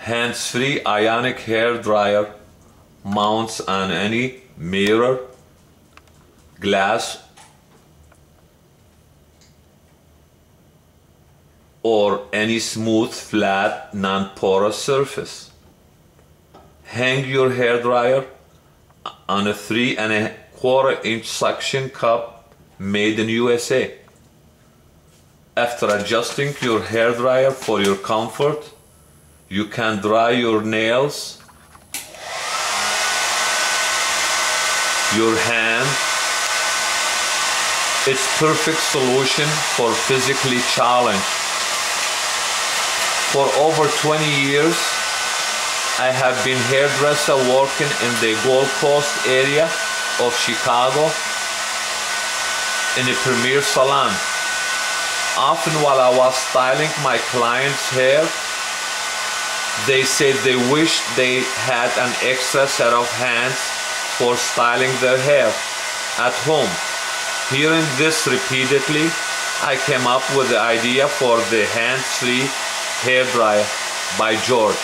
Hands-free ionic hair dryer mounts on any mirror, glass, or any smooth, flat, non-porous surface. Hang your hair dryer on a 3¼ inch suction cup made in USA. After adjusting your hair dryer for your comfort, you can dry your nails, your hand. It's perfect solution for physically challenged. For over 20 years, I have been hairdresser working in the Gold Coast area of Chicago in a premier salon. Often while I was styling my clients' hair, they said they wished they had an extra set of hands for styling their hair at home. Hearing this repeatedly, I came up with the idea for the hands-free hair dryer by George.